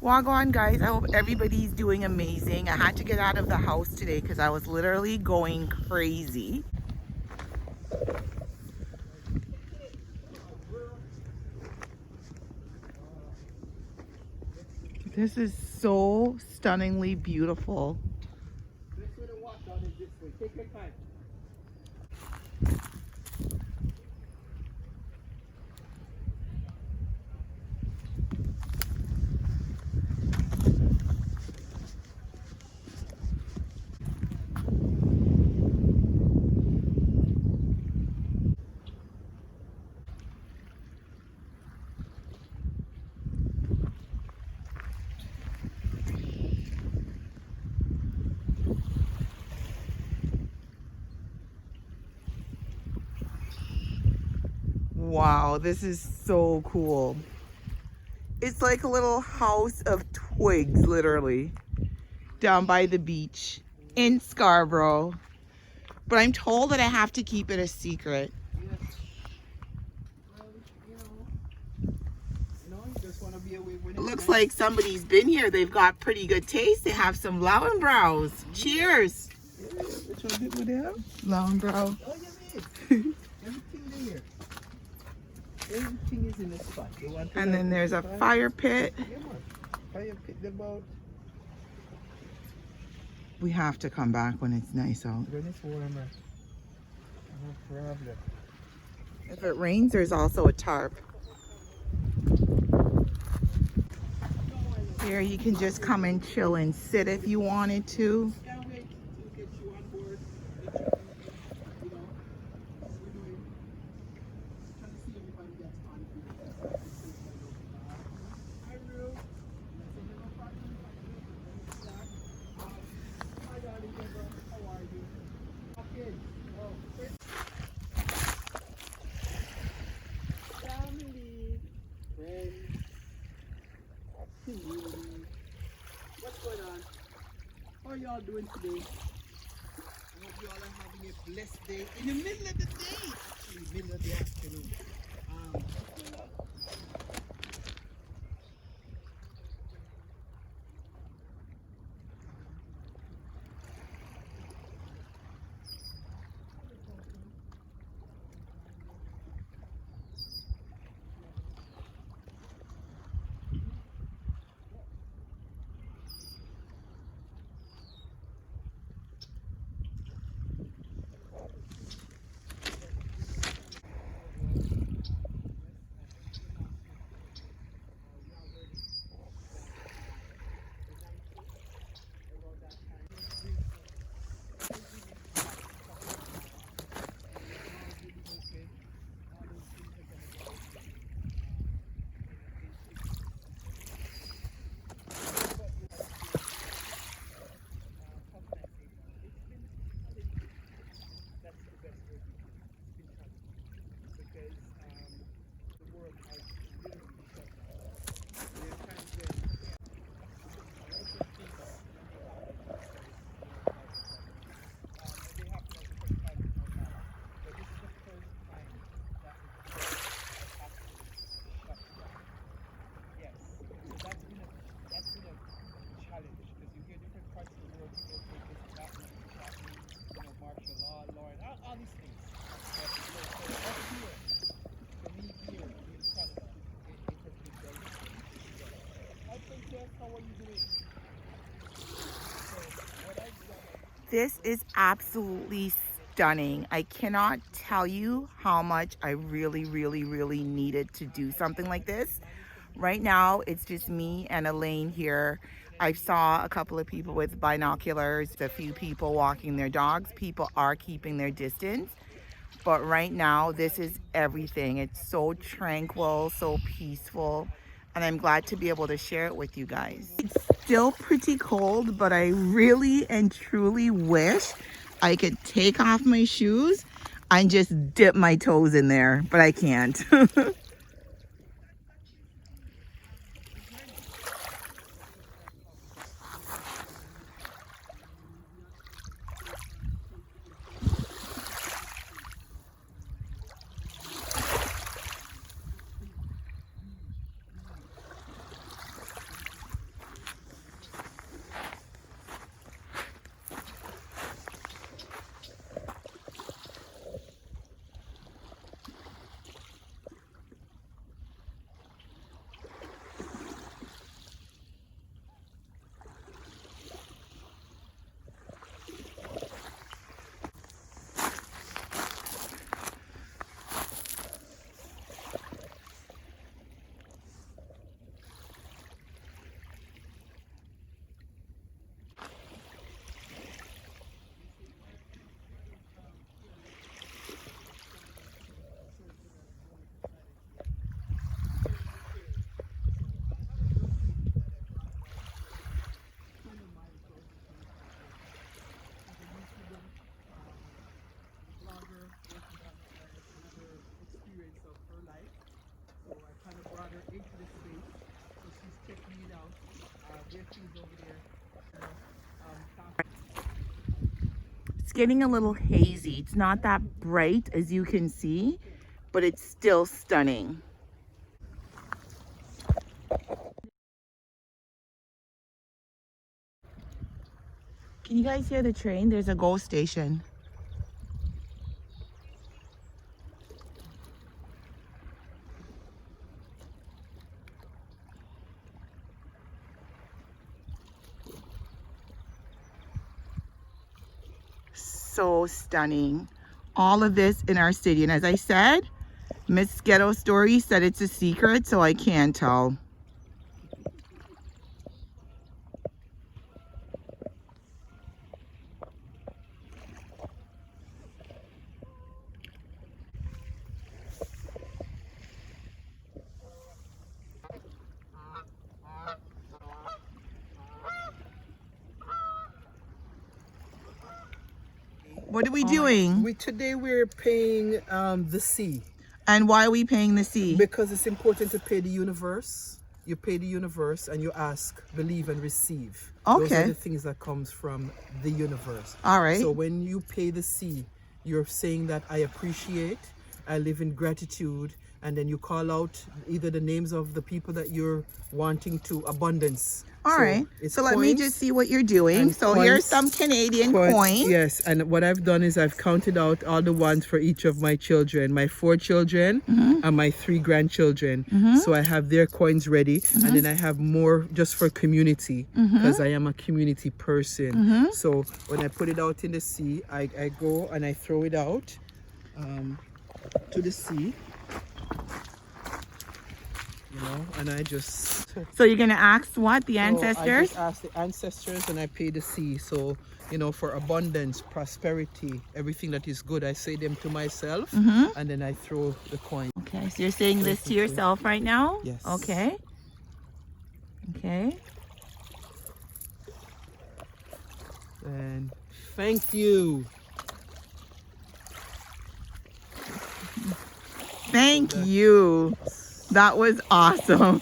Wagwan guys, I hope everybody's doing amazing. I had to get out of the house today because I was literally going crazy. This is so stunningly beautiful. Take your time. Wow, this is so cool. It's like a little house of twigs, literally, down by the beach in Scarborough. But I'm told that I have to keep it a secret. Yes. Well, you just want to be away when It it's looks nice. like somebody's been here. They've got pretty good taste. They have some Lauenbraus. Cheers. Which one did we have? Lauenbrau. Oh, yeah, man. Everything there. Everything is in the spot. You want to And then there's a fire pit. Yeah, man. Fire pit about We have to come back when it's nice out. when it's warmer. No problem. If it rains, there's also a tarp. Here you can just come and chill and sit if you wanted to. Can't wait to get you on board. Trying to see everybody that's on here. Hi, Rue. Hi, darling Deborah. How are you? Okay. Oh, family, friends, community. What's going on? How are y'all doing today? I hope y'all are having a blessed day in the middle of the day, actually, middle of the afternoon. Um, This is absolutely stunning. I cannot tell you how much I really, really, really needed to do something like this. Right now, it's just me and Elaine here. I saw a couple of people with binoculars, a few people walking their dogs. People are keeping their distance. But right now, this is everything. It's so tranquil, so peaceful. And I'm glad to be able to share it with you guys. It's still pretty cold, but I really and truly wish I could take off my shoes and just dip my toes in there, but I can't. their trees over there. You know, It's getting a little hazy. It's not that bright as you can see, but it's still stunning. Can you guys hear the train? There's a GO station. So stunning. All of this in our city. And as I said, Miss Ghetto Story said it's a secret, so I can't tell. What are we doing? today we're paying the sea And why are we paying the sea? because it's important to pay the universe. You pay the universe and you ask, believe, and receive. Those Okay. are the things that comes from the universe. All right. So when you pay the sea, you're saying that I appreciate, I live in gratitude, and then you call out either the names of the people that you're wanting to abundance. All right. it's So let me coins just see what you're doing. and So here's coins. some Canadian Coin- coins. Yes, and what I've done is I've counted out all the ones for each of my children, my 4 children and my 3 grandchildren. So I have their coins ready, and then I have more just for community because I am a community person. So when I put it out in the sea, I go and I throw it out to the sea. You know, and I just So you're gonna ask what? The So I ancestors? just ask the ancestors and I pay the sea. So, you know, for abundance, prosperity, everything that is good, I say them to myself and then I throw the coin. Okay, so you're saying this to yourself right now? Yes. Okay. Okay. And thank you. Thank you. That was awesome.